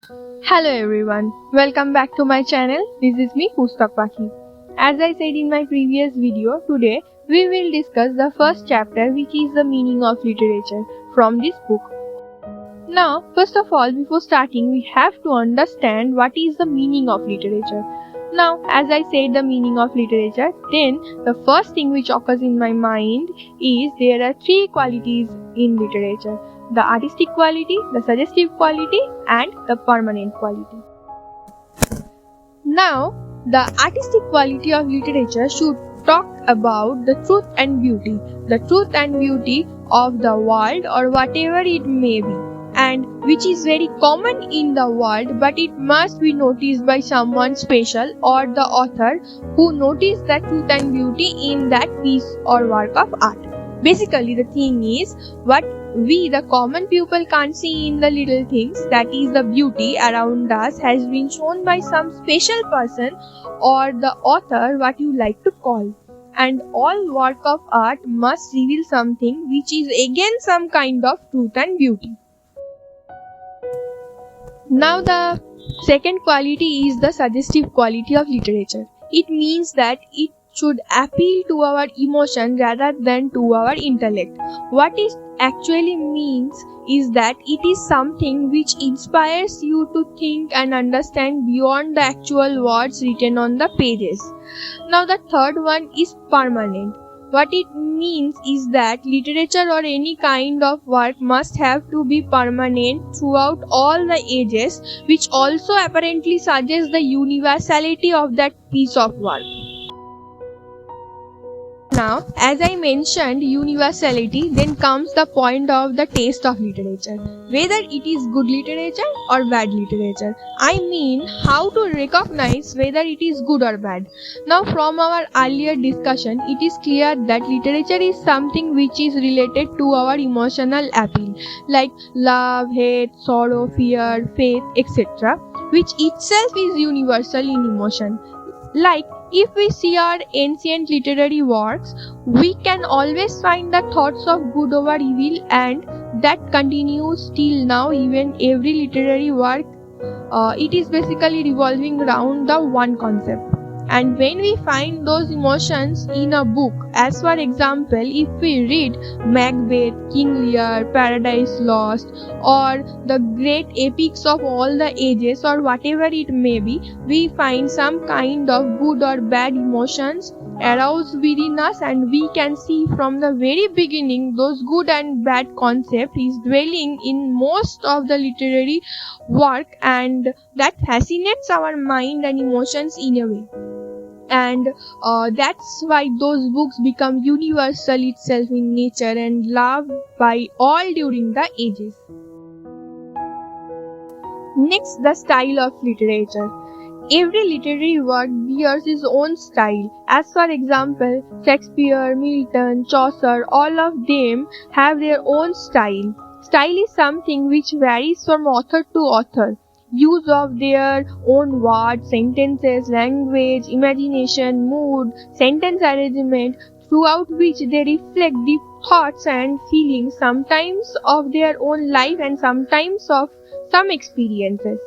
Hello everyone, welcome back to my channel. This is me Pushtak Pakhi. As I said in my previous video, today we will discuss the first chapter, which is the meaning of literature from this book. Now, first of all, before starting, we have to understand what is the meaning of literature. Now, as I said the meaning of literature, then the first thing which occurs in my mind is there are three qualities in literature: the artistic quality, the suggestive quality, and the permanent quality. Now, the artistic quality of literature should talk about the truth and beauty of the world or whatever it may be, and which is very common in the world, but it must be noticed by someone special or the author who noticed the truth and beauty in that piece or work of art. Basically, the thing is, what we the common people can't see in the little things, that is the beauty around us, has been shown by some special person or the author, what you like to call. And all work of art must reveal something which is again some kind of truth and beauty. Now the second quality is the suggestive quality of literature. It means that it should appeal to our emotion rather than to our intellect. What it actually means is that it is something which inspires you to think and understand beyond the actual words written on the pages. Now the third one is permanent. What it means is that literature or any kind of work must have to be permanent throughout all the ages, which also apparently suggests the universality of that piece of work. Now, as I mentioned universality, then comes the point of the taste of literature. Whether it is good literature or bad literature. I mean, how to recognize whether it is good or bad. Now, from our earlier discussion, it is clear that literature is something which is related to our emotional appeal, like love, hate, sorrow, fear, faith, etc., which itself is universal in emotion. Like, if we see our ancient literary works, we can always find the thoughts of good over evil, and that continues till now. Even every literary work, it is basically revolving around the one concept. And when we find those emotions in a book, as for example, if we read Macbeth, King Lear, Paradise Lost, or the great epics of all the ages or whatever it may be, we find some kind of good or bad emotions aroused within us, and we can see from the very beginning those good and bad concept is dwelling in most of the literary work, and that fascinates our mind and emotions in a way. And that's why those books become universal itself in nature and loved by all during the ages. Next, the style of literature. Every literary work bears its own style. As for example, Shakespeare, Milton, Chaucer, all of them have their own style. Style is something which varies from author to author. Use of their own words, sentences, language, imagination, mood, sentence arrangement, throughout which they reflect deep thoughts and feelings, sometimes of their own life and sometimes of some experiences.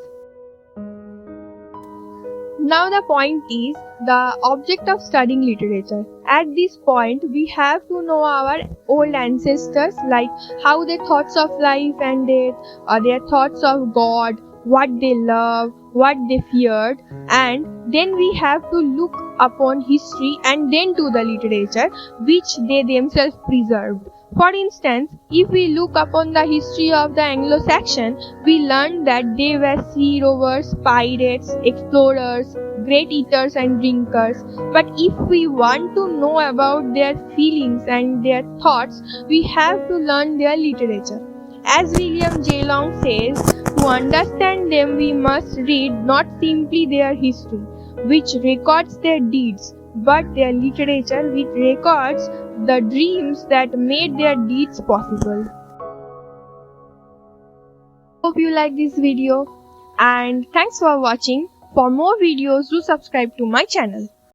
Now the point is the object of studying literature. At this point, we have to know our old ancestors, like how their thoughts of life and death, their thoughts of God, what they love, what they feared, and then we have to look upon history and then to the literature which they themselves preserved. For instance, if we look upon the history of the Anglo-Saxon, we learn that they were sea rovers, pirates, explorers, great eaters and drinkers. But if we want to know about their feelings and their thoughts, we have to learn their literature. As William J. Long says, to understand them we must read not simply their history, which records their deeds, but their literature which records the dreams that made their deeds possible. Hope you like this video, and thanks for watching. For more videos, do subscribe to my channel.